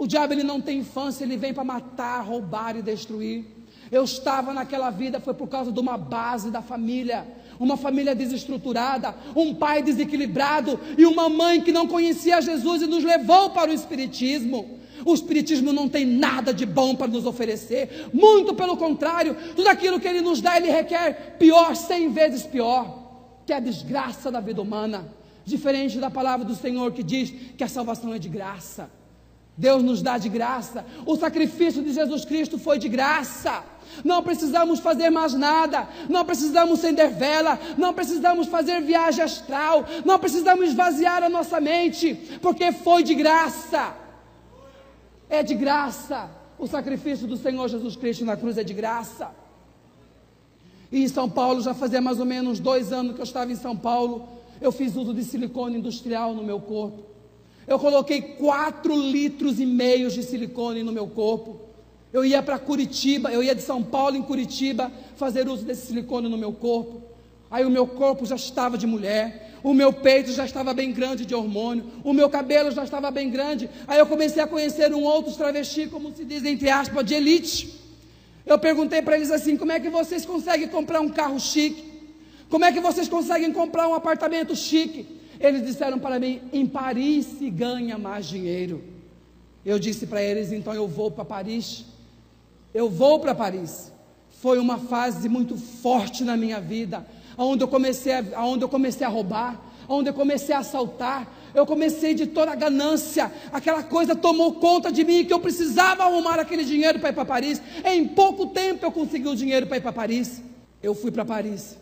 diabo, ele não tem infância, ele vem para matar, roubar e destruir. Eu estava naquela vida, foi por causa de uma base da família, uma família desestruturada, um pai desequilibrado e uma mãe que não conhecia Jesus e nos levou para o espiritismo. O espiritismo não tem nada de bom para nos oferecer, muito pelo contrário, tudo aquilo que ele nos dá, ele requer pior, 100 vezes pior, que é a desgraça da vida humana, diferente da palavra do Senhor que diz que a salvação é de graça. Deus nos dá de graça, o sacrifício de Jesus Cristo foi de graça, não precisamos fazer mais nada, não precisamos acender vela, não precisamos fazer viagem astral, não precisamos esvaziar a nossa mente, porque foi de graça, é de graça, o sacrifício do Senhor Jesus Cristo na cruz é de graça. E em São Paulo, já fazia mais ou menos 2 anos que eu estava em São Paulo, eu fiz uso de silicone industrial no meu corpo. Eu coloquei 4,5 litros de silicone no meu corpo. Eu ia para Curitiba, eu ia de São Paulo em Curitiba fazer uso desse silicone no meu corpo. Aí o meu corpo já estava de mulher, o meu peito já estava bem grande de hormônio, o meu cabelo já estava bem grande. Aí eu comecei a conhecer outros travestis, como se diz entre aspas, de elite. Eu perguntei para eles assim: como é que vocês conseguem comprar um carro chique? Como é que vocês conseguem comprar um apartamento chique? Eles disseram para mim: em Paris se ganha mais dinheiro. Eu disse para eles: então eu vou para Paris. Eu vou para Paris. Foi uma fase muito forte na minha vida, onde eu comecei a roubar, onde eu comecei a assaltar. Eu comecei de toda a ganância, aquela coisa tomou conta de mim, que eu precisava arrumar aquele dinheiro para ir para Paris. Em pouco tempo eu consegui o dinheiro para ir para Paris. Eu fui para Paris.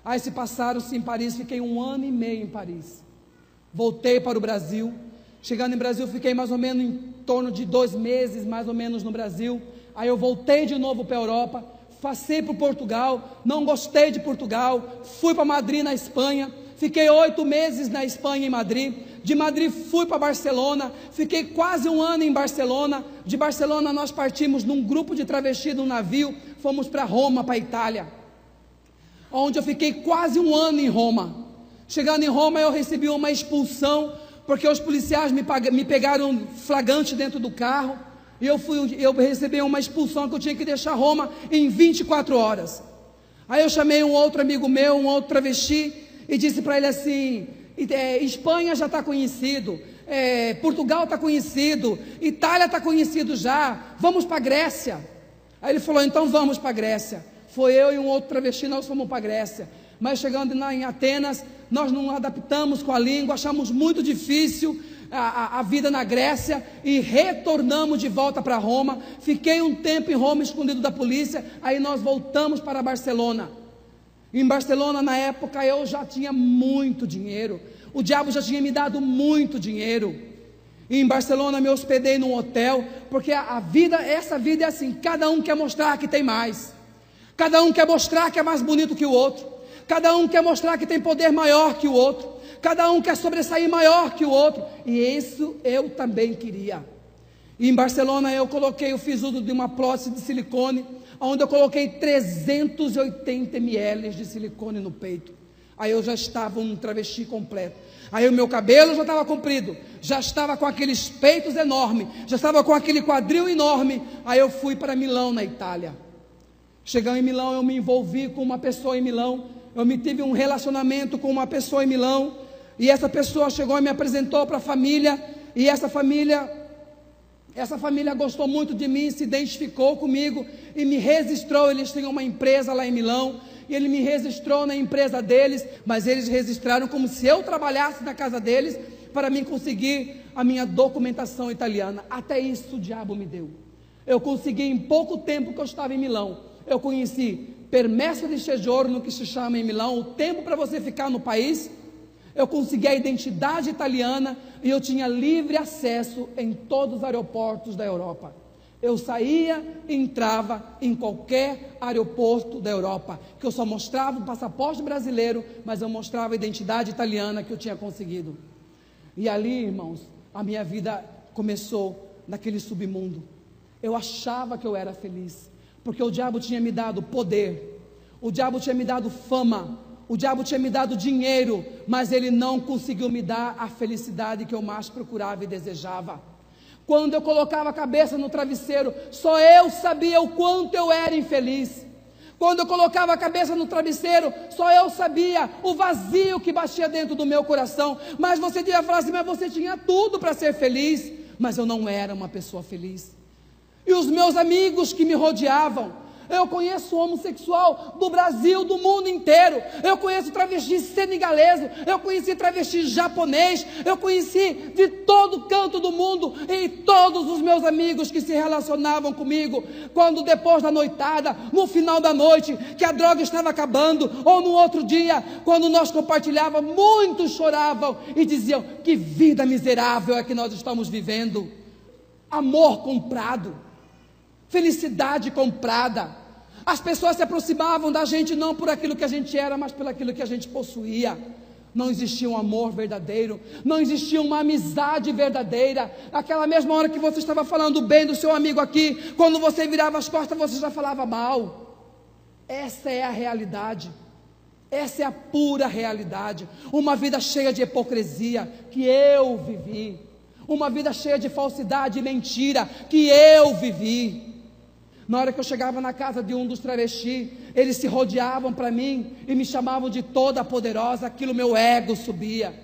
Aí se passaram-se em Paris, fiquei 1 ano e meio em Paris. Voltei para o Brasil. Chegando em Brasil, fiquei mais ou menos em torno de 2 meses, mais ou menos no Brasil. Aí eu voltei de novo para a Europa, passei para Portugal, não gostei de Portugal, fui para Madrid, na Espanha. Fiquei 8 meses na Espanha, em Madrid. De Madrid fui para Barcelona, fiquei quase 1 ano em Barcelona. De Barcelona nós partimos num grupo de travestis, num navio, fomos para Roma, para a Itália, onde eu fiquei quase 1 ano em Roma. Chegando em Roma, eu recebi uma expulsão, porque os policiais me pegaram flagrante dentro do carro, e eu recebi uma expulsão que eu tinha que deixar Roma em 24 horas. Aí eu chamei um outro amigo meu, um outro travesti, e disse para ele assim: Espanha já está conhecido, Portugal está conhecido, Itália está conhecido já, vamos para a Grécia. Aí ele falou: então vamos para a Grécia. Foi eu e um outro travesti, nós fomos para a Grécia. Mas chegando lá em Atenas, nós não adaptamos com a língua, achamos muito difícil a vida na Grécia e retornamos de volta para Roma. Fiquei um tempo em Roma escondido da polícia, aí nós voltamos para Barcelona. Em Barcelona, na época, eu já tinha muito dinheiro, o diabo já tinha me dado muito dinheiro. E em Barcelona me hospedei num hotel, porque essa vida é assim, cada um quer mostrar que tem mais, cada um quer mostrar que é mais bonito que o outro, cada um quer mostrar que tem poder maior que o outro, cada um quer sobressair maior que o outro, e isso eu também queria. E em Barcelona eu fiz uso de uma prótese de silicone, onde eu coloquei 380 ml de silicone no peito. Aí eu já estava um travesti completo. Aí o meu cabelo já estava comprido, já estava com aqueles peitos enormes, já estava com aquele quadril enorme. Aí eu fui para Milão, na Itália. Chegando em Milão, eu me envolvi com uma pessoa em Milão. Tive um relacionamento com uma pessoa em Milão, e essa pessoa chegou e me apresentou para a família, e essa família gostou muito de mim, se identificou comigo e me registrou. Eles tinham uma empresa lá em Milão, e ele me registrou na empresa deles, mas eles registraram como se eu trabalhasse na casa deles, para mim conseguir a minha documentação italiana. Até isso o diabo me deu. Eu consegui, em pouco tempo que eu estava em Milão, eu conheci permesso di soggiorno, que se chama em Milão, o tempo para você ficar no país. Eu consegui a identidade italiana, e eu tinha livre acesso em todos os aeroportos da Europa. Eu saía e entrava em qualquer aeroporto da Europa, que eu só mostrava o passaporte brasileiro, mas eu mostrava a identidade italiana que eu tinha conseguido. E ali, irmãos, a minha vida começou naquele submundo. Eu achava que eu era feliz, porque o diabo tinha me dado poder, o diabo tinha me dado fama, o diabo tinha me dado dinheiro, mas ele não conseguiu me dar a felicidade que eu mais procurava e desejava. Quando eu colocava a cabeça no travesseiro, só eu sabia o quanto eu era infeliz. Quando eu colocava a cabeça no travesseiro, só eu sabia o vazio que batia dentro do meu coração. Mas você devia falar assim, mas você tinha tudo para ser feliz. Mas eu não era uma pessoa feliz. E os meus amigos que me rodeavam, eu conheço homossexual do Brasil, do mundo inteiro. Eu conheço travesti senegalês, eu conheci travesti japonês, eu conheci de todo canto do mundo. E todos os meus amigos que se relacionavam comigo, quando depois da noitada, no final da noite, que a droga estava acabando, ou no outro dia, quando nós compartilhávamos, muitos choravam e diziam, que vida miserável é que nós estamos vivendo. Amor comprado, felicidade comprada. As pessoas se aproximavam da gente não por aquilo que a gente era, mas por aquilo que a gente possuía. Não existia um amor verdadeiro, não existia uma amizade verdadeira. Aquela mesma hora que você estava falando bem do seu amigo aqui, quando você virava as costas, você já falava mal. Essa é a realidade. Essa é a pura realidade. Uma vida cheia de hipocrisia que eu vivi. Uma vida cheia de falsidade e mentira que eu vivi. Na hora que eu chegava na casa de um dos travestis, eles se rodeavam para mim e me chamavam de toda poderosa, aquilo meu ego subia.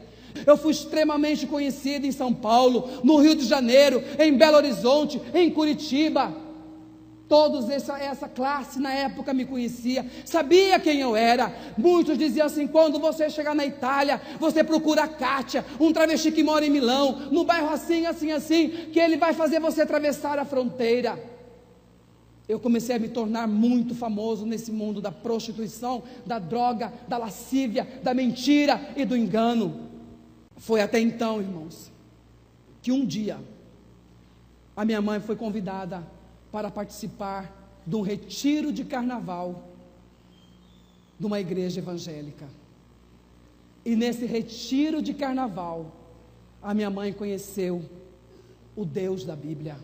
Eu fui extremamente conhecido em São Paulo, no Rio de Janeiro, em Belo Horizonte, em Curitiba. Todos essa classe na época me conhecia, sabia quem eu era. Muitos diziam assim, quando você chegar na Itália, você procura a Kátia, um travesti que mora em Milão, no bairro assim, assim, assim, que ele vai fazer você atravessar a fronteira. Eu comecei a me tornar muito famoso nesse mundo da prostituição, da droga, da lascívia, da mentira e do engano. Foi até então, irmãos, que um dia a minha mãe foi convidada para participar de um retiro de carnaval de uma igreja evangélica. E nesse retiro de carnaval, a minha mãe conheceu o Deus da Bíblia.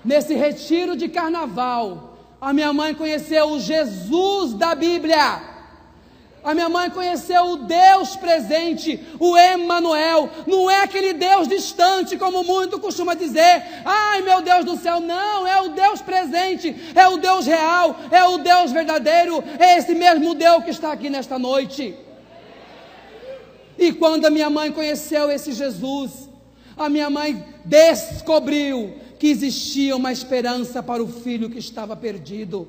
Nesse retiro de carnaval, a minha mãe conheceu o Jesus da Bíblia. A minha mãe conheceu o Deus presente, o Emanuel. Não é aquele Deus distante, como muito costuma dizer. Ai, meu Deus do céu, não, é o Deus presente, é o Deus real, é o Deus verdadeiro, é esse mesmo Deus que está aqui nesta noite. E quando a minha mãe conheceu esse Jesus, a minha mãe descobriu que existia uma esperança para o filho que estava perdido.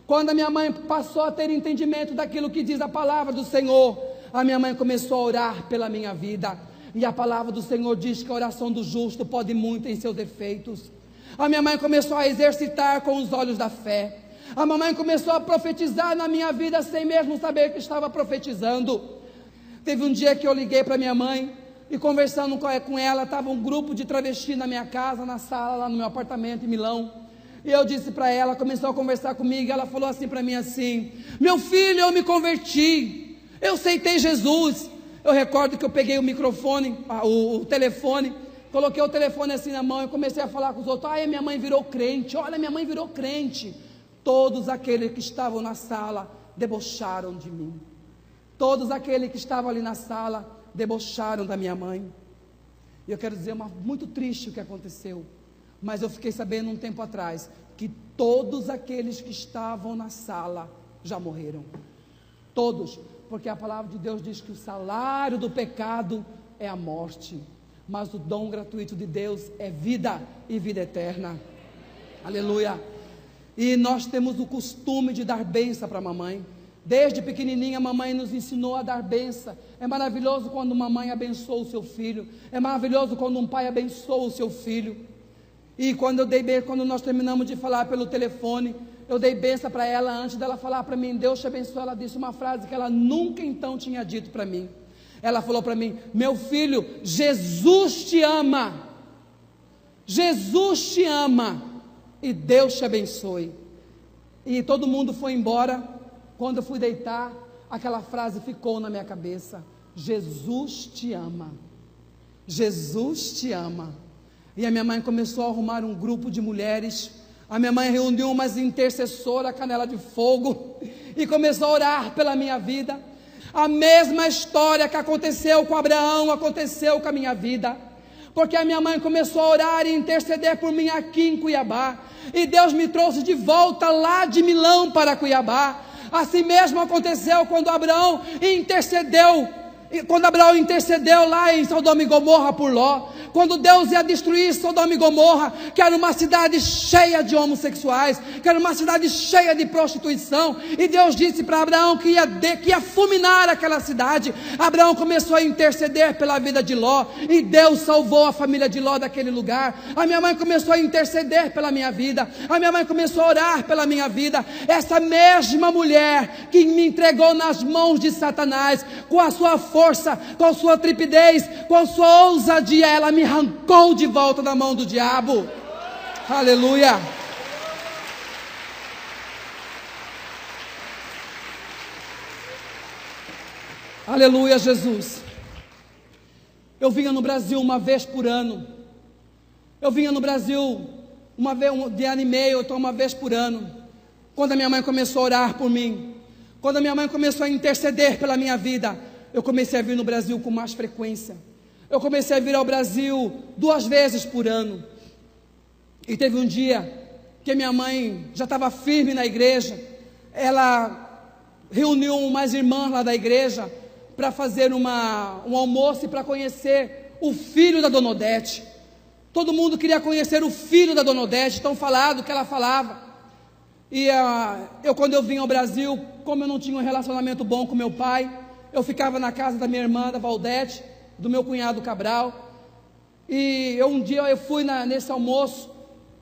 Quando a minha mãe passou a ter entendimento daquilo que diz a palavra do Senhor, a minha mãe começou a orar pela minha vida. E a palavra do Senhor diz que a oração do justo pode muito em seus efeitos. A minha mãe começou a exercitar com os olhos da fé. A mamãe começou a profetizar na minha vida sem mesmo saber que estava profetizando. Teve um dia que eu liguei para minha mãe e conversando com ela, estava um grupo de travesti na minha casa, na sala, lá no meu apartamento em Milão. E eu disse para ela, começou a conversar comigo, e ela falou assim para mim assim, meu filho, eu me converti, eu aceitei Jesus. Eu recordo que eu peguei o microfone, o telefone, coloquei o telefone assim na mão e comecei a falar com os outros, ai, minha mãe virou crente, olha, minha mãe virou crente. Todos aqueles que estavam na sala debocharam de mim. Todos aqueles que estavam ali na sala debocharam da minha mãe. E eu quero dizer, muito triste o que aconteceu, mas eu fiquei sabendo um tempo atrás que todos aqueles que estavam na sala já morreram. Todos, porque a palavra de Deus diz que o salário do pecado é a morte, mas o dom gratuito de Deus é vida e vida eterna. Aleluia. E nós temos o costume de dar bênção para a mamãe. Desde pequenininha a mamãe nos ensinou a dar bênção. É maravilhoso quando uma mãe abençoa o seu filho. É maravilhoso quando um pai abençoa o seu filho. E quando nós terminamos de falar pelo telefone, eu dei bênção para ela antes dela falar para mim, Deus te abençoe. Ela disse uma frase que ela nunca então tinha dito para mim. Ela falou para mim, meu filho, Jesus te ama. Jesus te ama. E Deus te abençoe. E todo mundo foi embora. Quando eu fui deitar, aquela frase ficou na minha cabeça, Jesus te ama, Jesus te ama. E a minha mãe começou a arrumar um grupo de mulheres, a minha mãe reuniu umas intercessoras, canela de fogo, e começou a orar pela minha vida. A mesma história que aconteceu com Abraão, aconteceu com a minha vida. porque a minha mãe começou a orar e interceder por mim aqui em Cuiabá, e Deus me trouxe de volta lá de Milão para Cuiabá. Assim mesmo aconteceu quando Abraão intercedeu lá em Sodoma e Gomorra por Ló, quando Deus ia destruir Sodoma e Gomorra, que era uma cidade cheia de homossexuais, que era uma cidade cheia de prostituição, e Deus disse para Abraão que ia fulminar aquela cidade. Abraão começou a interceder pela vida de Ló, e Deus salvou a família de Ló daquele lugar. A minha mãe começou a interceder pela minha vida, a minha mãe começou a orar pela minha vida. Essa mesma mulher que me entregou nas mãos de Satanás, com a sua força, com a sua trepidez, com a sua ousadia, ela me arrancou de volta da mão do diabo. Aleluia. Aleluia, Jesus. Eu vinha no Brasil uma vez por ano. Eu vinha no Brasil uma vez, de ano e meio, então uma vez por ano. Quando a minha mãe começou a orar por mim, quando a minha mãe começou a interceder pela minha vida, eu comecei a vir no Brasil com mais frequência. Eu comecei a vir ao Brasil 2 vezes por ano. E teve um dia que minha mãe já estava firme na igreja. Ela reuniu umas irmãs lá da igreja para fazer um almoço e para conhecer o filho da Dona Odete. Todo mundo queria conhecer o filho da Dona Odete, tão falado que ela falava. E quando eu vim ao Brasil, como eu não tinha um relacionamento bom com meu pai, eu ficava na casa da minha irmã, da Valdete, do meu cunhado Cabral. E um dia eu fui nesse almoço,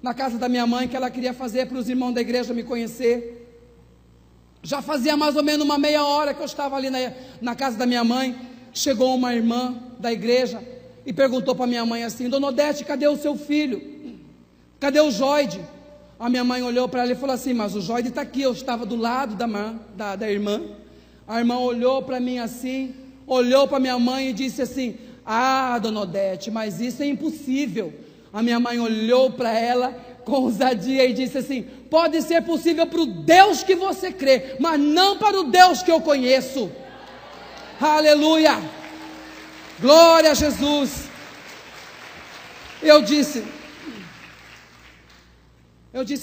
na casa da minha mãe, que ela queria fazer para os irmãos da igreja me conhecer. Já fazia mais ou menos uma meia hora que eu estava ali na casa da minha mãe. Chegou uma irmã da igreja e perguntou para minha mãe assim: Dona Odete, cadê o seu filho? Cadê o Joide? A minha mãe olhou para ela e falou assim: mas o Joide está aqui. Eu estava do lado da irmã. A irmã olhou para mim assim, olhou para minha mãe e disse assim: ah, Dona Odete, mas isso é impossível. A minha mãe olhou para ela com ousadia e disse assim: pode ser possível para o Deus que você crê, mas não para o Deus que eu conheço. Aleluia, glória a Jesus. Eu disse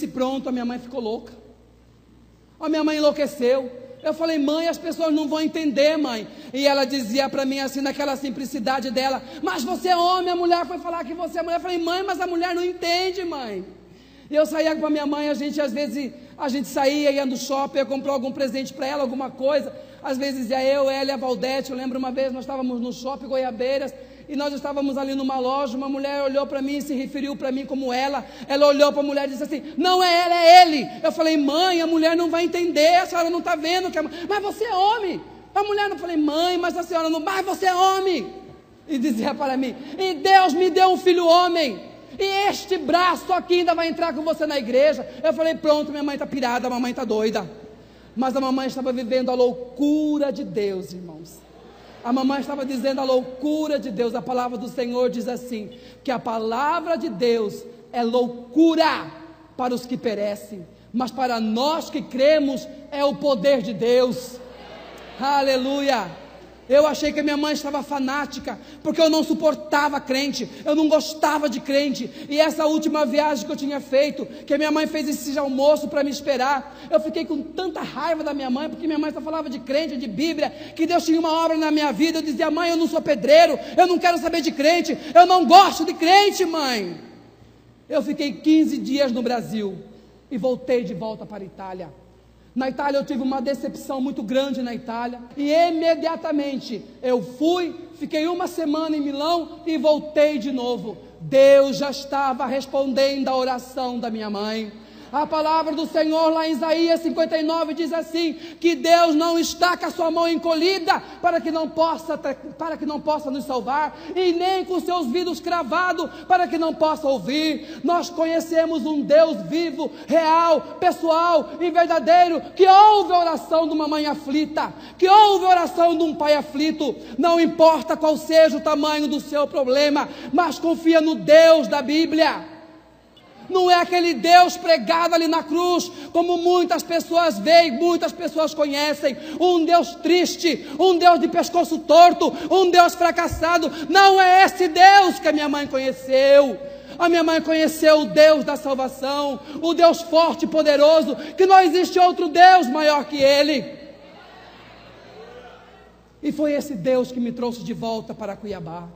pronto. A minha mãe ficou louca, a minha mãe enlouqueceu. Eu falei: mãe, as pessoas não vão entender, mãe. E ela dizia para mim assim, naquela simplicidade dela: mas você é homem, a mulher foi falar que você é mulher. Eu falei: mãe, mas a mulher não entende, mãe. E eu saía com a minha mãe, às vezes a gente saía, ia no shopping, eu comprou algum presente para ela, alguma coisa. Às vezes ia eu, ela e a Valdete. Eu lembro uma vez, nós estávamos no shopping Goiabeiras, e nós estávamos ali numa loja. Uma mulher olhou para mim e se referiu para mim como ela. Ela olhou para a mulher e disse assim: não é ela, é ele. Eu falei: mãe, a mulher não vai entender, a senhora não está vendo que mas você é homem. A mulher não. Falei: mãe, mas a senhora não, mas você é homem. E dizia para mim: e Deus me deu um filho homem, e este braço aqui ainda vai entrar com você na igreja. Eu falei: pronto, minha mãe está pirada, a mamãe está doida. Mas a mamãe estava vivendo a loucura de Deus, irmãos. A mamãe estava dizendo a loucura de Deus. A palavra do Senhor diz assim, que a palavra de Deus é loucura para os que perecem, mas para nós que cremos é o poder de Deus. Aleluia. Eu achei que a minha mãe estava fanática, porque eu não suportava crente, eu não gostava de crente. E essa última viagem que eu tinha feito, que a minha mãe fez esse almoço para me esperar, eu fiquei com tanta raiva da minha mãe, porque minha mãe só falava de crente, de Bíblia, que Deus tinha uma obra na minha vida. Eu dizia: mãe, eu não sou pedreiro, eu não quero saber de crente, eu não gosto de crente, mãe. Eu fiquei 15 dias no Brasil e voltei de volta para a Itália. Na Itália eu tive uma decepção muito grande na Itália, e imediatamente eu fui, fiquei 1 semana em Milão e voltei de novo. Deus já estava respondendo a oração da minha mãe. A palavra do Senhor lá em Isaías 59 diz assim, que Deus não está com a sua mão encolhida para que não possa nos salvar, e nem com seus vidros cravados para que não possa ouvir. Nós conhecemos um Deus vivo, real, pessoal e verdadeiro, que ouve a oração de uma mãe aflita, que ouve a oração de um pai aflito. Não importa qual seja o tamanho do seu problema, mas confia no Deus da Bíblia. Não é aquele Deus pregado ali na cruz, como muitas pessoas veem, muitas pessoas conhecem. Um Deus triste, um Deus de pescoço torto, um Deus fracassado. Não é esse Deus que a minha mãe conheceu. A minha mãe conheceu o Deus da salvação, o Deus forte e poderoso, que não existe outro Deus maior que Ele. E foi esse Deus que me trouxe de volta para Cuiabá.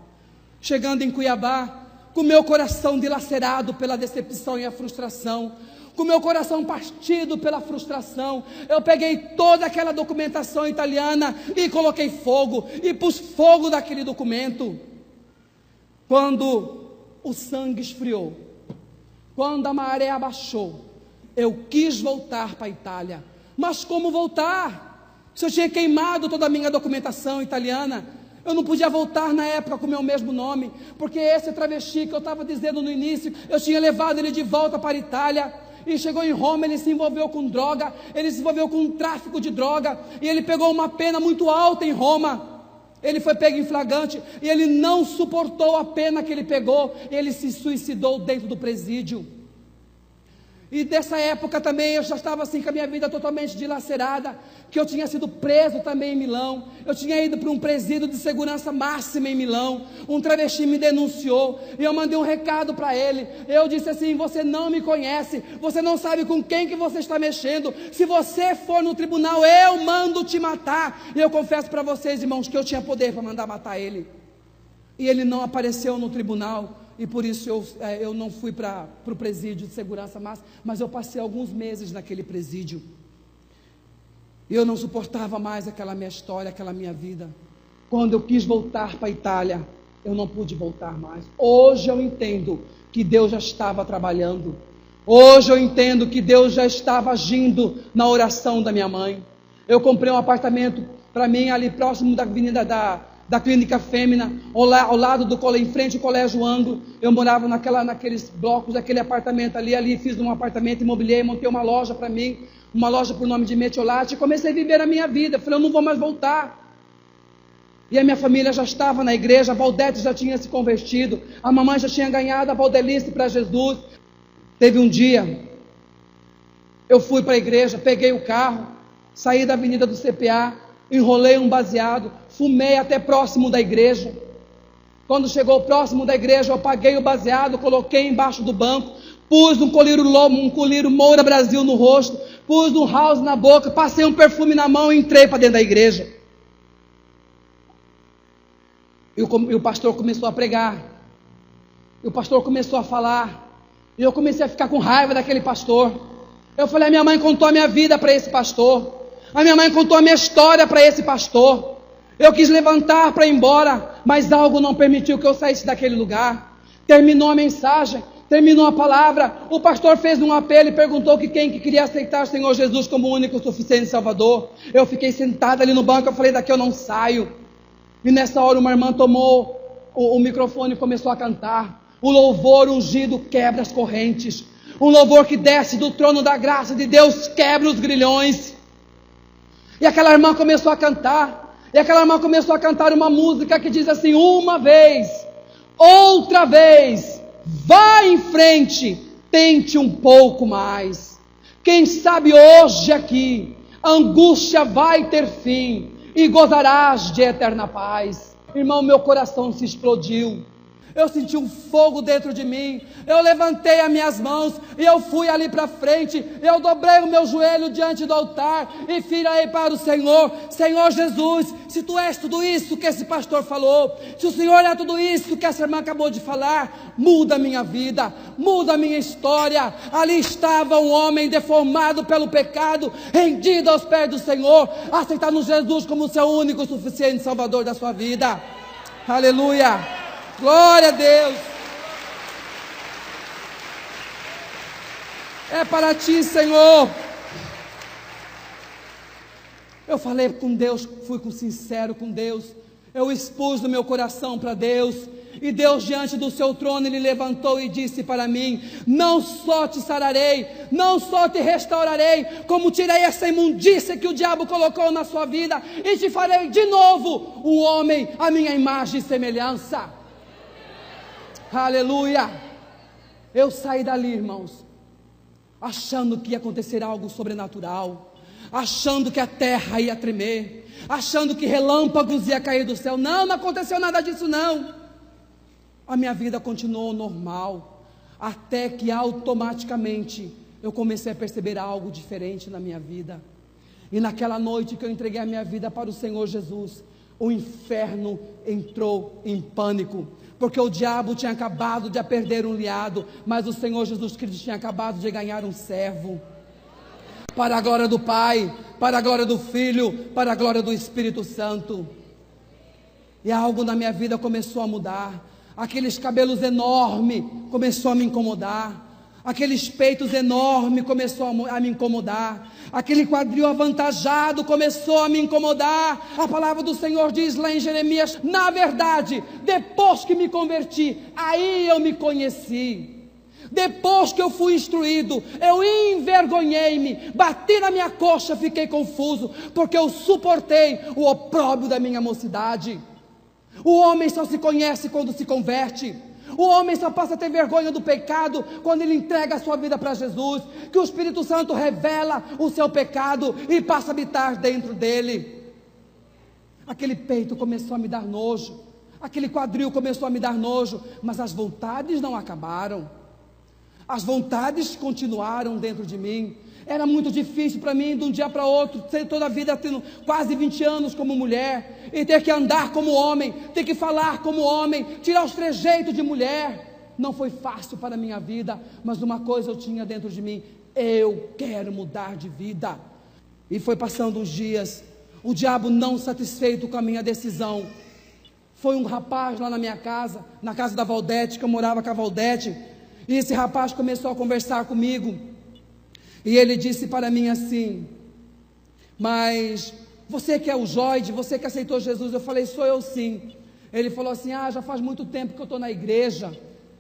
Chegando em Cuiabá, com meu coração dilacerado pela decepção e a frustração, com meu coração partido pela frustração, eu peguei toda aquela documentação italiana e coloquei fogo, e pus fogo naquele documento. Quando o sangue esfriou, quando a maré abaixou, eu quis voltar para a Itália. Mas como voltar? Se eu tinha queimado toda a minha documentação italiana, eu não podia voltar na época com o meu mesmo nome, porque esse travesti que eu estava dizendo no início, eu tinha levado ele de volta para a Itália, e chegou em Roma, ele se envolveu com droga, ele se envolveu com tráfico de droga, e ele pegou uma pena muito alta em Roma. Ele foi pego em flagrante, e ele não suportou a pena que ele pegou, e ele se suicidou dentro do presídio. E dessa época também eu já estava assim com a minha vida totalmente dilacerada, que eu tinha sido preso também em Milão, eu tinha ido para um presídio de segurança máxima em Milão, um travesti me denunciou, e eu mandei um recado para ele, eu disse assim: você não me conhece, você não sabe com quem que você está mexendo, se você for no tribunal eu mando te matar. E eu confesso para vocês, irmãos, que eu tinha poder para mandar matar ele, e ele não apareceu no tribunal. E por isso eu não fui para o presídio de segurança máxima, mas eu passei alguns meses naquele presídio. E eu não suportava mais aquela minha história, aquela minha vida. Quando eu quis voltar para a Itália, eu não pude voltar mais. Hoje eu entendo que Deus já estava trabalhando. Hoje eu entendo que Deus já estava agindo na oração da minha mãe. Eu comprei um apartamento para mim ali próximo da avenida da Clínica Fêmea, ao lado em frente ao Colégio Ângulo. Eu morava naqueles blocos, daquele apartamento ali fiz um apartamento, imobiliei, montei uma loja para mim, uma loja por nome de Metiolate, e comecei a viver a minha vida. Falei, eu não vou mais voltar. E a minha família já estava na igreja, a Valdete já tinha se convertido, a mamãe já tinha ganhado a Valdelice para Jesus. Teve um dia, eu fui para a igreja, peguei o carro, saí da avenida do CPA, enrolei um baseado, fumei até próximo da igreja. Quando chegou próximo da igreja, eu apaguei o baseado, coloquei embaixo do banco, pus um colírio Moura Brasil no rosto, pus um house na boca, passei um perfume na mão e entrei para dentro da igreja. E o pastor começou a pregar, e o pastor começou a falar, e eu comecei a ficar com raiva daquele pastor. Eu falei, a minha mãe contou a minha vida para esse pastor, a minha mãe contou a minha história para esse pastor. Eu quis levantar para ir embora, mas algo não permitiu que eu saísse daquele lugar. Terminou a mensagem, terminou a palavra, o pastor fez um apelo e perguntou quem que queria aceitar o Senhor Jesus como o único e suficiente Salvador. Eu fiquei sentada ali no banco, eu falei, daqui eu não saio. E nessa hora uma irmã tomou o microfone e começou a cantar. O louvor ungido quebra as correntes. Um louvor que desce do trono da graça de Deus, quebra os grilhões. E aquela irmã começou a cantar. E aquela irmã começou a cantar uma música que diz assim: uma vez, outra vez, vá em frente, tente um pouco mais. Quem sabe hoje aqui, a angústia vai ter fim e gozarás de eterna paz. Irmão, meu coração se explodiu. Eu senti um fogo dentro de mim, eu levantei as minhas mãos, e eu fui ali para frente, eu dobrei o meu joelho diante do altar, e virei para o Senhor: Senhor Jesus, se Tu és tudo isso que esse pastor falou, se o Senhor é tudo isso que essa irmã acabou de falar, muda a minha vida, muda a minha história. Ali estava um homem deformado pelo pecado, rendido aos pés do Senhor, aceitando Jesus como seu único e suficiente Salvador da sua vida. Aleluia! Glória a Deus. É para Ti, Senhor. Eu falei com Deus, fui sincero com Deus. Eu expus o meu coração para Deus. E Deus, diante do seu trono, Ele levantou e disse para mim: não só te sararei, não só te restaurarei, como tirei essa imundícia que o diabo colocou na sua vida, e te farei de novo um homem à minha imagem e semelhança. Aleluia! Eu saí dali, irmãos, achando que ia acontecer algo sobrenatural, achando que a terra ia tremer, achando que relâmpagos ia cair do céu. Não, não aconteceu nada disso não. A minha vida continuou normal, até que automaticamente eu comecei a perceber algo diferente na minha vida. E naquela noite que eu entreguei a minha vida para o Senhor Jesus, o inferno entrou em pânico, porque o diabo tinha acabado de perder um aliado, mas o Senhor Jesus Cristo tinha acabado de ganhar um servo. Para a glória do Pai, para a glória do Filho, para a glória do Espírito Santo. E algo na minha vida começou a mudar. Aqueles cabelos enormes começou a me incomodar. Aqueles peitos enormes começou a me incomodar. Aquele quadril avantajado começou a me incomodar. A palavra do Senhor diz lá em Jeremias: na verdade, depois que me converti, aí eu me conheci. Depois que eu fui instruído, eu envergonhei-me, bati na minha coxa, fiquei confuso, porque eu suportei o opróbrio da minha mocidade. O homem só se conhece quando se converte. O homem só passa a ter vergonha do pecado quando ele entrega a sua vida para Jesus, que o Espírito Santo revela o seu pecado e passa a habitar dentro dele. Aquele peito começou a me dar nojo, aquele quadril começou a me dar nojo, mas as vontades não acabaram. As vontades continuaram dentro de mim. Era muito difícil para mim, de um dia para outro, ser toda a vida tendo quase 20 anos como mulher, e ter que andar como homem, ter que falar como homem, tirar os trejeitos de mulher. Não foi fácil para a minha vida, mas uma coisa eu tinha dentro de mim: eu quero mudar de vida. E foi passando uns dias, o diabo, não satisfeito com a minha decisão, foi um rapaz lá na minha casa, na casa da Valdete, que eu morava com a Valdete, e esse rapaz começou a conversar comigo, e ele disse para mim assim: mas você que é o Joide, você que aceitou Jesus? Eu falei: sou eu sim. Ele falou assim: já faz muito tempo que eu estou na igreja,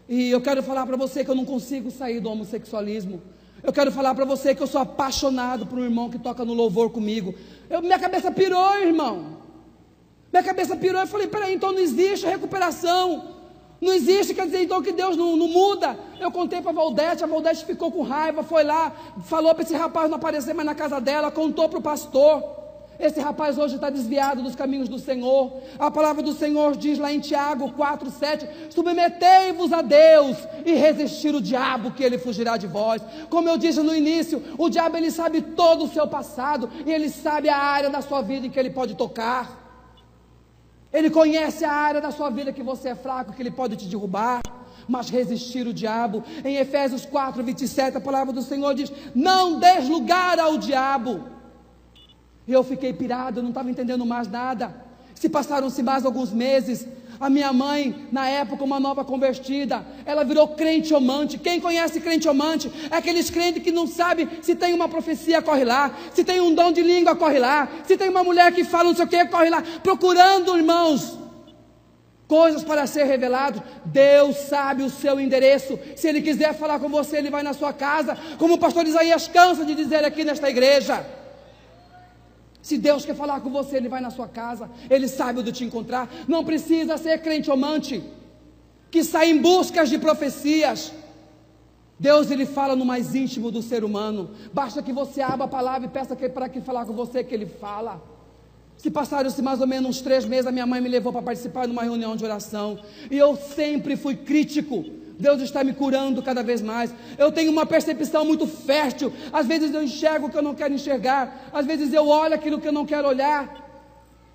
e eu quero falar para você que eu não consigo sair do homossexualismo. Eu quero falar para você que eu sou apaixonado por um irmão que toca no louvor comigo. Minha cabeça pirou, irmão. Minha cabeça pirou. Eu falei: peraí, então não existe recuperação. Não existe, quer dizer então que Deus não muda. Eu contei para a Valdete ficou com raiva, foi lá, falou para esse rapaz não aparecer mais na casa dela, contou para o pastor. Esse rapaz hoje está desviado dos caminhos do Senhor. A palavra do Senhor diz lá em Tiago 4:7: submetei-vos a Deus e resistir o diabo, que ele fugirá de vós. Como eu disse no início, o diabo, ele sabe todo o seu passado, e ele sabe a área da sua vida em que ele pode tocar. Ele conhece a área da sua vida que você é fraco, que ele pode te derrubar. Mas resistir o diabo, em Efésios 4:27, a palavra do Senhor diz: não des lugar ao diabo. E eu fiquei pirado, eu não estava entendendo mais nada. Se passaram-se mais alguns meses, a minha mãe, na época uma nova convertida, ela virou crente omante. Quem conhece crente omante? É aqueles crentes que não sabe se tem uma profecia, corre lá, se tem um dom de língua, corre lá, se tem uma mulher que fala não sei o que, corre lá, procurando, irmãos, coisas para ser revelado. Deus sabe o seu endereço. Se Ele quiser falar com você, Ele vai na sua casa, como o pastor Isaías cansa de dizer aqui nesta igreja. Se Deus quer falar com você, Ele vai na sua casa, Ele sabe onde te encontrar. Não precisa ser crente omante, que sai em busca de profecias. Deus, Ele fala no mais íntimo do ser humano. Basta que você abra a palavra e peça para que falar com você, que Ele fala. Se passaram-se mais ou menos uns 3 meses, a minha mãe me levou para participar de uma reunião de oração, e eu sempre fui crítico. Deus está me curando cada vez mais. Eu tenho uma percepção muito fértil. Às vezes eu enxergo o que eu não quero enxergar, às vezes eu olho aquilo que eu não quero olhar.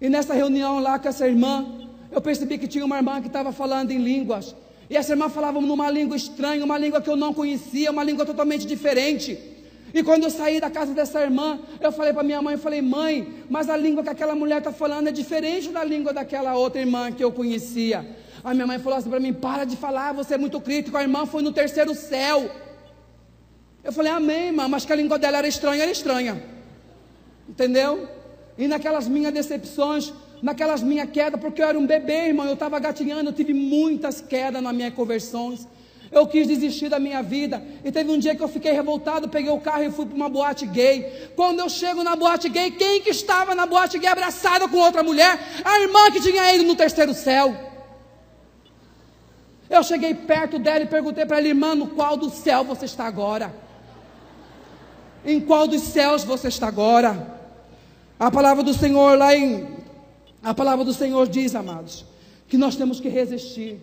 E nessa reunião lá com essa irmã, eu percebi que tinha uma irmã que estava falando em línguas, e essa irmã falava numa língua estranha, uma língua que eu não conhecia, uma língua totalmente diferente. E quando eu saí da casa dessa irmã, eu falei para minha mãe, eu falei: mãe, mas a língua que aquela mulher está falando é diferente da língua daquela outra irmã que eu conhecia. A minha mãe falou assim para mim: para de falar, você é muito crítico, a irmã foi no 3º céu. Eu falei: amém, irmã, mas que a língua dela era estranha. Entendeu? E naquelas minhas decepções, naquelas minhas quedas, porque eu era um bebê, irmão, eu estava gatinhando, eu tive muitas quedas nas minhas conversões. Eu quis desistir da minha vida, e teve um dia que eu fiquei revoltado, peguei o carro e fui para uma boate gay. Quando eu chego na boate gay, quem que estava na boate gay abraçada com outra mulher? A irmã que tinha ido no 3º céu. Eu cheguei perto dela e perguntei para ela: irmã, no qual do céu você está agora? Em qual dos céus você está agora? A palavra do Senhor a palavra do Senhor diz, amados, que nós temos que resistir.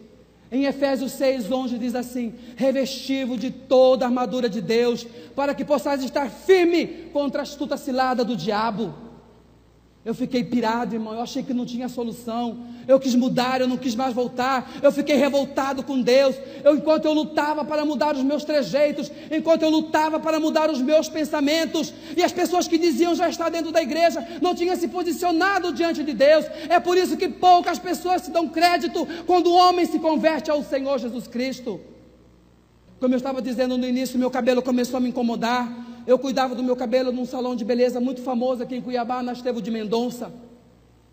Em Efésios 6:11 diz assim: revesti-vos de toda a armadura de Deus, para que possais estar firme contra a astuta cilada do diabo. Eu fiquei pirado, irmão, eu achei que não tinha solução, eu quis mudar, eu não quis mais voltar, eu fiquei revoltado com Deus, enquanto eu lutava para mudar os meus trejeitos, enquanto eu lutava para mudar os meus pensamentos, e as pessoas que diziam já estar dentro da igreja, não tinham se posicionado diante de Deus. É por isso que poucas pessoas se dão crédito, quando o homem se converte ao Senhor Jesus Cristo. Como eu estava dizendo no início, meu cabelo começou a me incomodar. Eu cuidava do meu cabelo num salão de beleza muito famoso aqui em Cuiabá, na Estevão de Mendonça.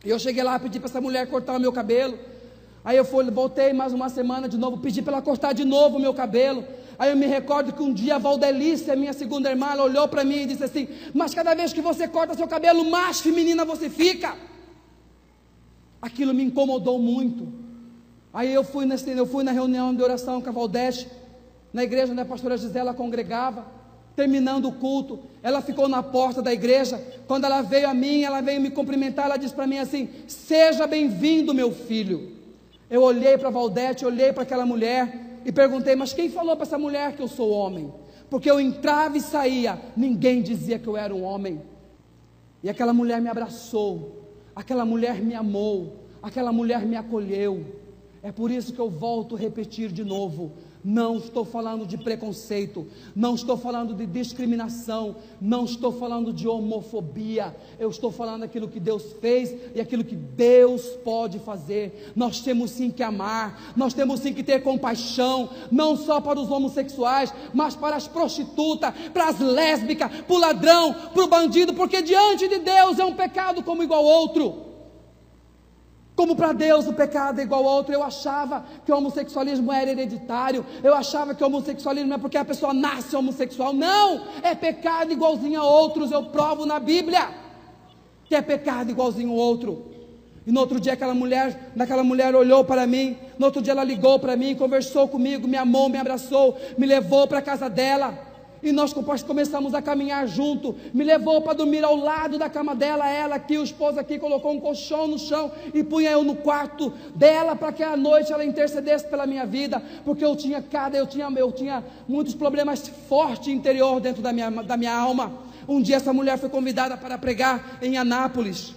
E eu cheguei lá, pedi para essa mulher cortar o meu cabelo. Aí eu voltei mais uma semana de novo, pedi para ela cortar de novo o meu cabelo. Aí eu me recordo que um dia a Valdelice, minha segunda irmã, ela olhou para mim e disse assim: mas cada vez que você corta seu cabelo, mais feminina você fica. Aquilo me incomodou muito. Aí eu fui na reunião de oração com a Valdete, na igreja onde a pastora Gisela congregava. Terminando o culto, ela ficou na porta da igreja. Quando ela veio a mim, ela veio me cumprimentar, ela disse para mim assim: seja bem-vindo, meu filho. Eu olhei para a Valdete, olhei para aquela mulher e perguntei: mas quem falou para essa mulher que eu sou homem? Porque eu entrava e saía, ninguém dizia que eu era um homem. E aquela mulher me abraçou, aquela mulher me amou, aquela mulher me acolheu. É por isso que eu volto a repetir de novo: não estou falando de preconceito, não estou falando de discriminação, não estou falando de homofobia, eu estou falando daquilo que Deus fez e aquilo que Deus pode fazer. Nós temos sim que amar, nós temos sim que ter compaixão, não só para os homossexuais, mas para as prostitutas, para as lésbicas, para o ladrão, para o bandido, porque diante de Deus é um pecado como igual outro. Como para Deus o pecado é igual ao outro. Eu achava que o homossexualismo era hereditário, eu achava que o homossexualismo é porque a pessoa nasce homossexual. Não, é pecado igualzinho a outros. Eu provo na Bíblia que é pecado igualzinho ao outro. E no outro dia aquela mulher olhou para mim, no outro dia ela ligou para mim, conversou comigo, me amou, me abraçou, me levou para a casa dela. E nós começamos a caminhar junto. Me levou para dormir ao lado da cama dela. Ela aqui, o esposo aqui, colocou um colchão no chão e punha eu no quarto dela, para que à noite ela intercedesse pela minha vida, porque eu tinha muitos problemas fortes interior dentro da minha alma. Um dia essa mulher foi convidada para pregar em Anápolis.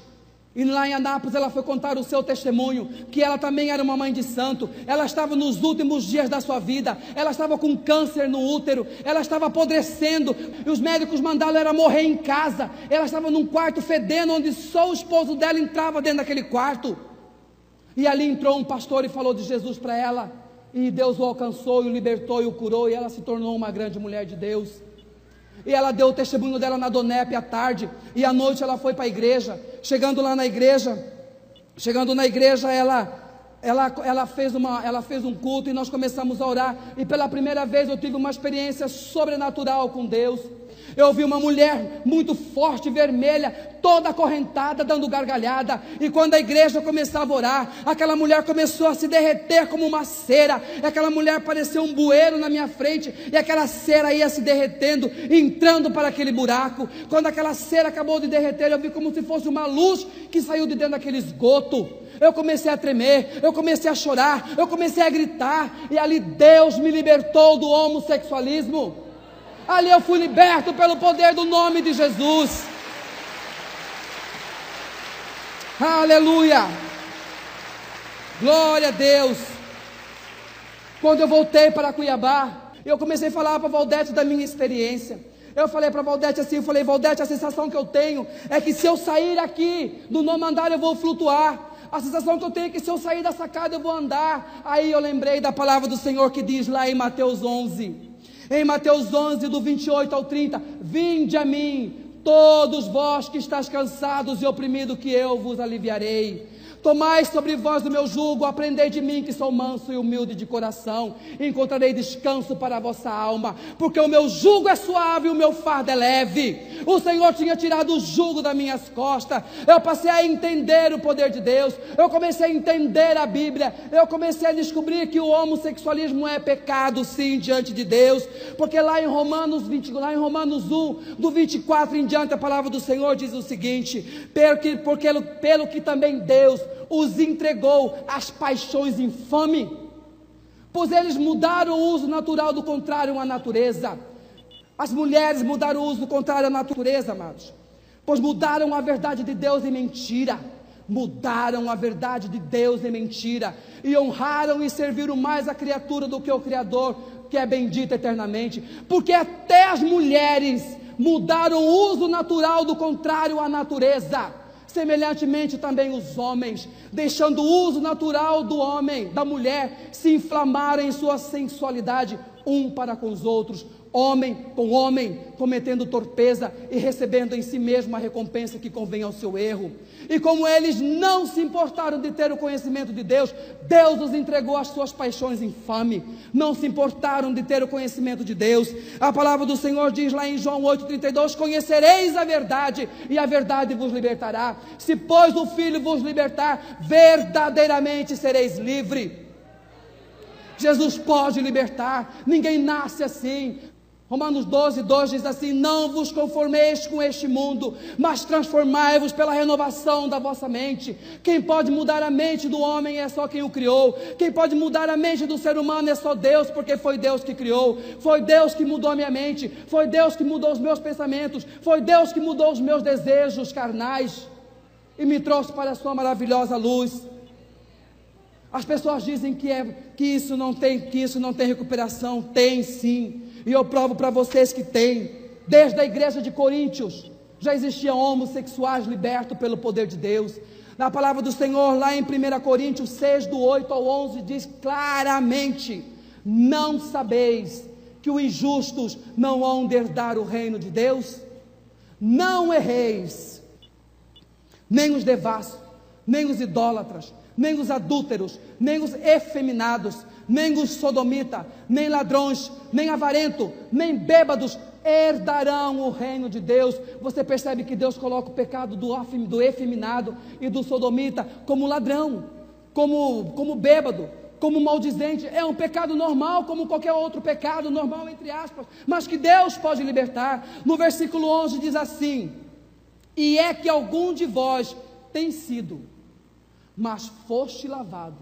E lá em Anápolis ela foi contar o seu testemunho, que ela também era uma mãe de santo. Ela estava nos últimos dias da sua vida, ela estava com câncer no útero, ela estava apodrecendo, e os médicos mandaram ela morrer em casa. Ela estava num quarto fedendo, onde só o esposo dela entrava dentro daquele quarto. E ali entrou um pastor e falou de Jesus para ela, e Deus o alcançou, e o libertou, e o curou, e ela se tornou uma grande mulher de Deus. E ela deu o testemunho dela na Donep à tarde, e à noite ela foi para a igreja. Chegando na igreja, ela fez um culto, e nós começamos a orar, e pela primeira vez eu tive uma experiência sobrenatural com Deus. Eu vi uma mulher muito forte, vermelha, toda acorrentada, dando gargalhada. E quando a igreja começava a orar, aquela mulher começou a se derreter como uma cera. E aquela mulher parecia um bueiro na minha frente, e aquela cera ia se derretendo, entrando para aquele buraco. Quando aquela cera acabou de derreter, eu vi como se fosse uma luz que saiu de dentro daquele esgoto. Eu comecei a tremer, eu comecei a chorar, eu comecei a gritar, e ali Deus me libertou do homossexualismo. Ali eu fui liberto pelo poder do nome de Jesus. Aleluia! Glória a Deus! Quando eu voltei para Cuiabá, eu comecei a falar para a Valdete da minha experiência. Eu falei para a Valdete assim, Valdete, a sensação que eu tenho é que se eu sair aqui do nono andar eu vou flutuar. A sensação que eu tenho é que se eu sair da sacada eu vou andar. Aí eu lembrei da palavra do Senhor que diz lá em Mateus 11. Em Mateus 11, do 28 ao 30, vinde a mim, todos vós que estáis cansados e oprimidos, que eu vos aliviarei. Tomai sobre vós o meu jugo, aprendei de mim que sou manso e humilde de coração, e encontrarei descanso para a vossa alma, porque o meu jugo é suave e o meu fardo é leve. O Senhor tinha tirado o jugo das minhas costas. Eu passei a entender o poder de Deus, eu comecei a entender a Bíblia, eu comecei a descobrir que o homossexualismo é pecado sim diante de Deus, porque lá em Romanos 1, do 24 em diante, a palavra do Senhor diz o seguinte: pelo que também Deus os entregou às paixões infames, pois eles mudaram o uso natural do contrário à natureza. As mulheres mudaram o uso do contrário à natureza, amados, pois mudaram a verdade de Deus em mentira. Mudaram a verdade de Deus em mentira, e honraram e serviram mais a criatura do que o Criador, que é bendito eternamente. Porque até as mulheres mudaram o uso natural do contrário à natureza. Semelhantemente também os homens, deixando o uso natural do homem, da mulher, se inflamarem em sua sensualidade um para com os outros, homem com homem, cometendo torpeza e recebendo em si mesmo a recompensa que convém ao seu erro. E como eles não se importaram de ter o conhecimento de Deus, Deus os entregou às suas paixões infames. Não se importaram de ter o conhecimento de Deus. A palavra do Senhor diz lá em João 8,32: conhecereis a verdade, e a verdade vos libertará. Se pois o Filho vos libertar, verdadeiramente sereis livres. Jesus pode libertar, ninguém nasce assim. Romanos 12:2 diz assim: não vos conformeis com este mundo, mas transformai-vos pela renovação da vossa mente. Quem pode mudar a mente do homem é só quem o criou. Quem pode mudar a mente do ser humano é só Deus, porque foi Deus que criou. Foi Deus que mudou a minha mente, foi Deus que mudou os meus pensamentos, foi Deus que mudou os meus desejos carnais e me trouxe para a sua maravilhosa luz. As pessoas dizem que isso não tem recuperação. Tem sim, e eu provo para vocês que tem. Desde a igreja de Coríntios já existiam homossexuais libertos pelo poder de Deus. Na palavra do Senhor, lá em 1 Coríntios 6, do 8 ao 11, diz claramente: não sabeis que os injustos não hão de herdar o reino de Deus? Não erreis, nem os devassos, nem os idólatras, nem os adúlteros, nem os efeminados, nem os sodomitas, nem ladrões, nem avarentos, nem bêbados herdarão o reino de Deus. Você percebe que Deus coloca o pecado do efeminado e do sodomita como ladrão, como bêbado, como maldizente. É um pecado normal, como qualquer outro pecado, normal entre aspas, mas que Deus pode libertar. No versículo 11 diz assim: e é que algum de vós tem sido, mas foste lavado,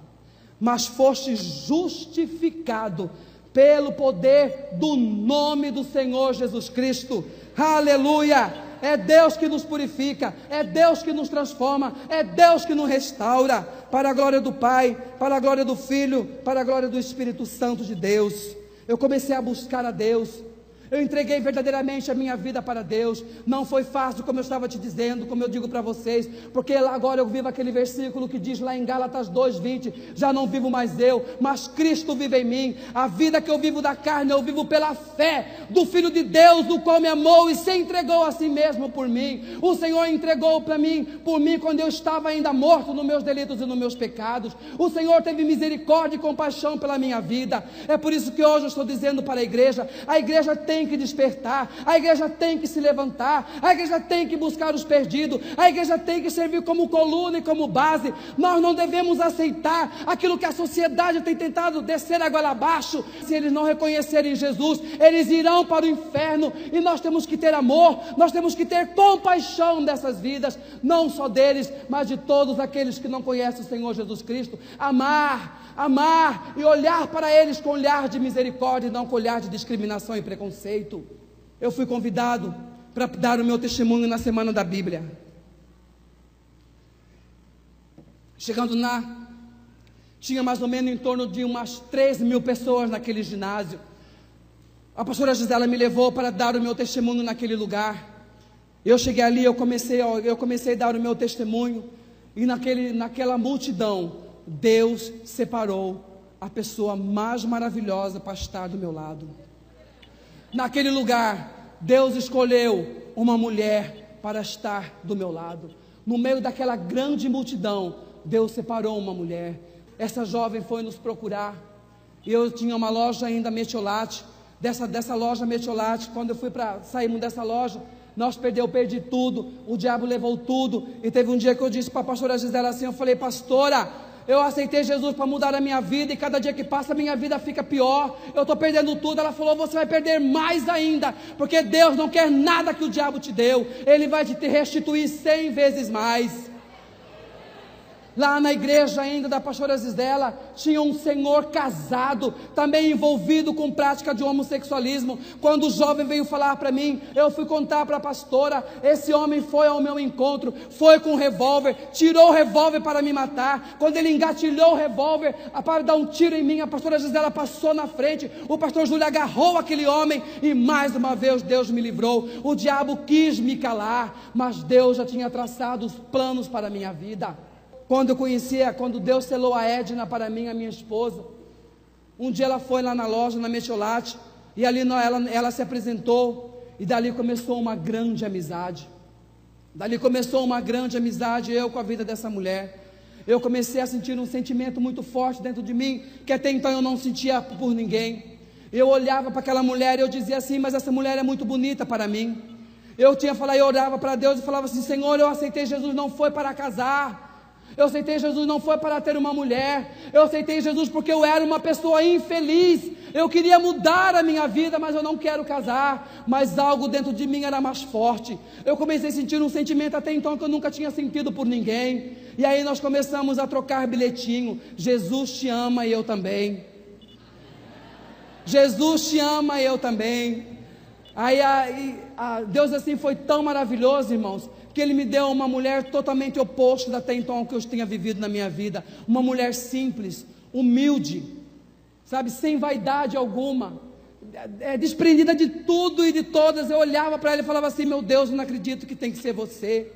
mas foste justificado pelo poder do nome do Senhor Jesus Cristo. Aleluia! É Deus que nos purifica, é Deus que nos transforma, é Deus que nos restaura, para a glória do Pai, para a glória do Filho, para a glória do Espírito Santo de Deus. Eu comecei a buscar a Deus, eu entreguei verdadeiramente a minha vida para Deus. Não foi fácil, como eu estava te dizendo, como eu digo para vocês, porque agora eu vivo aquele versículo que diz lá em Gálatas 2:20: já não vivo mais eu, mas Cristo vive em mim. A vida que eu vivo da carne, eu vivo pela fé do Filho de Deus, o qual me amou e se entregou a si mesmo por mim. O Senhor entregou por mim quando eu estava ainda morto nos meus delitos e nos meus pecados. O Senhor teve misericórdia e compaixão pela minha vida. É por isso que hoje eu estou dizendo para a igreja tem que despertar, a igreja tem que se levantar, a igreja tem que buscar os perdidos, a igreja tem que servir como coluna e como base. Nós não devemos aceitar aquilo que a sociedade tem tentado descer a goela abaixo. Se eles não reconhecerem Jesus, eles irão para o inferno, e nós temos que ter amor, nós temos que ter compaixão dessas vidas, não só deles, mas de todos aqueles que não conhecem o Senhor Jesus Cristo. Amar e olhar para eles com olhar de misericórdia e não com olhar de discriminação e preconceito. Eu fui convidado para dar o meu testemunho na Semana da Bíblia. Chegando lá, tinha mais ou menos em torno de umas 13.000 pessoas naquele ginásio. A pastora Gisela me levou para dar o meu testemunho naquele lugar. Eu cheguei ali, eu comecei a dar o meu testemunho, e naquela multidão, Deus separou a pessoa mais maravilhosa para estar do meu lado. Naquele lugar, Deus escolheu uma mulher para estar do meu lado. No meio daquela grande multidão, Deus separou uma mulher. Essa jovem foi nos procurar. E eu tinha uma loja ainda Metiolate. Dessa loja Metiolate, quando eu fui para sairmos dessa loja, eu perdi tudo, o diabo levou tudo. E teve um dia que eu disse para a pastora Gisela assim, eu falei: pastora, eu aceitei Jesus para mudar a minha vida, e cada dia que passa a minha vida fica pior, eu estou perdendo tudo. Ela falou: você vai perder mais ainda, porque Deus não quer nada que o diabo te deu, Ele vai te restituir 100 vezes mais. Lá na igreja ainda da pastora Gisela, tinha um senhor casado, também envolvido com prática de homossexualismo. Quando o jovem veio falar para mim, eu fui contar para a pastora, esse homem foi ao meu encontro, foi com um revólver, tirou o revólver para me matar. Quando ele engatilhou o revólver para dar um tiro em mim, a pastora Gisela passou na frente, o pastor Júlio agarrou aquele homem, e mais uma vez Deus me livrou. O diabo quis me calar, mas Deus já tinha traçado os planos para a minha vida. Quando Deus selou a Edna para mim, a minha esposa, um dia ela foi lá na loja, na Metiolate, e ali ela se apresentou, e dali começou uma grande amizade. Eu com a vida dessa mulher. Eu comecei a sentir um sentimento muito forte dentro de mim, que até então eu não sentia por ninguém. Eu olhava para aquela mulher e eu dizia assim: mas essa mulher é muito bonita para mim. Eu orava para Deus e falava assim: Senhor, eu aceitei Jesus, não foi para casar. Eu aceitei Jesus não foi para ter uma mulher. Eu aceitei Jesus porque eu era uma pessoa infeliz. Eu queria mudar a minha vida, mas eu não quero casar. Mas algo dentro de mim era mais forte. Eu comecei a sentir um sentimento até então que eu nunca tinha sentido por ninguém. E aí nós começamos a trocar bilhetinho. Jesus te ama e eu também. Jesus te ama e eu também. Deus assim foi tão maravilhoso, irmãos, que Ele me deu uma mulher totalmente oposta até então ao que eu tinha vivido na minha vida. Uma mulher simples, humilde, sabe, sem vaidade alguma, desprendida de tudo e de todas. Eu olhava para ela e falava assim: meu Deus, eu não acredito que tem que ser você.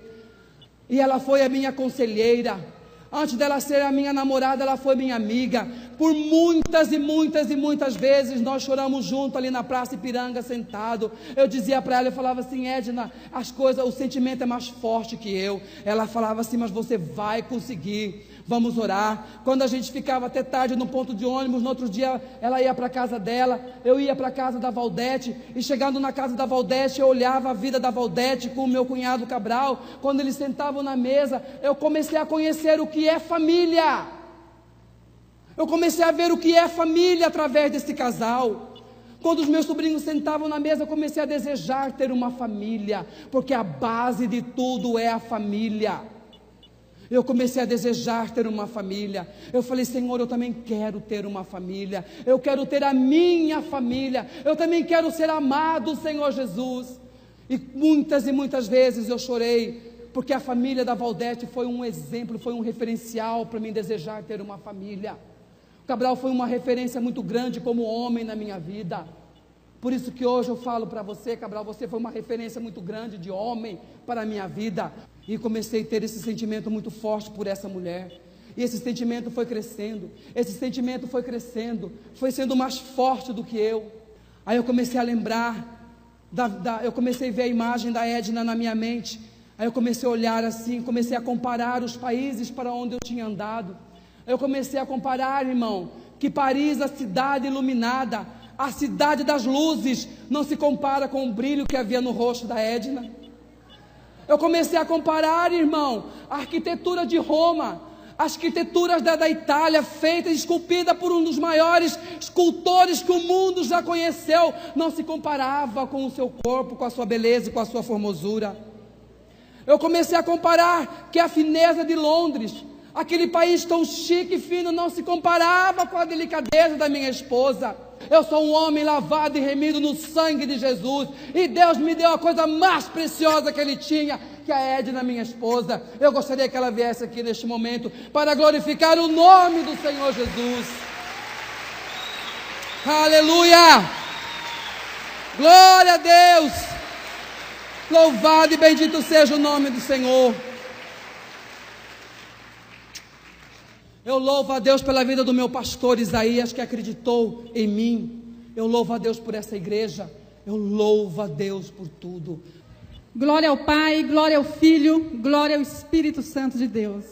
E ela foi a minha conselheira. Antes dela ser a minha namorada, ela foi minha amiga. Por muitas e muitas e muitas vezes nós choramos junto ali na Praça Ipiranga, sentado. Eu dizia para ela, eu falava assim: Edna, o sentimento é mais forte que eu. Ela falava assim: mas você vai conseguir, vamos orar. Quando a gente ficava até tarde no ponto de ônibus, no outro dia ela ia para a casa dela, eu ia para a casa da Valdete, e chegando na casa da Valdete, eu olhava a vida da Valdete com o meu cunhado Cabral. Quando eles sentavam na mesa, eu comecei a conhecer o que é família. Eu comecei a ver o que é família através desse casal. Quando os meus sobrinhos sentavam na mesa, eu comecei a desejar ter uma família, porque a base de tudo é a família. Eu comecei a desejar ter uma família. Eu falei: Senhor, eu também quero ter uma família. Eu quero ter a minha família. Eu também quero ser amado, Senhor Jesus. E muitas vezes eu chorei, porque a família da Valdete foi um exemplo, foi um referencial para mim desejar ter uma família. Cabral foi uma referência muito grande como homem na minha vida. Por isso que hoje eu falo para você, Cabral, você foi uma referência muito grande de homem para a minha vida. E comecei a ter esse sentimento muito forte por essa mulher. E esse sentimento foi crescendo, foi sendo mais forte do que eu. Aí eu comecei a lembrar, eu comecei a ver a imagem da Edna na minha mente. Aí eu comecei a olhar assim, comecei a comparar os países para onde eu tinha andado. Eu comecei a comparar, irmão, que Paris, a cidade iluminada, a cidade das luzes, não se compara com o brilho que havia no rosto da Edna. Eu comecei a comparar, irmão, a arquitetura de Roma, as arquiteturas da Itália, feita e esculpida por um dos maiores escultores que o mundo já conheceu, não se comparava com o seu corpo, com a sua beleza e com a sua formosura. Eu comecei a comparar que a fineza de Londres, aquele país tão chique e fino, não se comparava com a delicadeza da minha esposa. Eu sou um homem lavado e remido no sangue de Jesus, e Deus me deu a coisa mais preciosa que Ele tinha, que a Edna, minha esposa. Eu gostaria que ela viesse aqui neste momento para glorificar o nome do Senhor Jesus. Aleluia! Glória a Deus! Louvado e bendito seja o nome do Senhor. Eu louvo a Deus pela vida do meu pastor Isaías, que acreditou em mim. Eu louvo a Deus por essa igreja. Eu louvo a Deus por tudo. Glória ao Pai, glória ao Filho, glória ao Espírito Santo de Deus.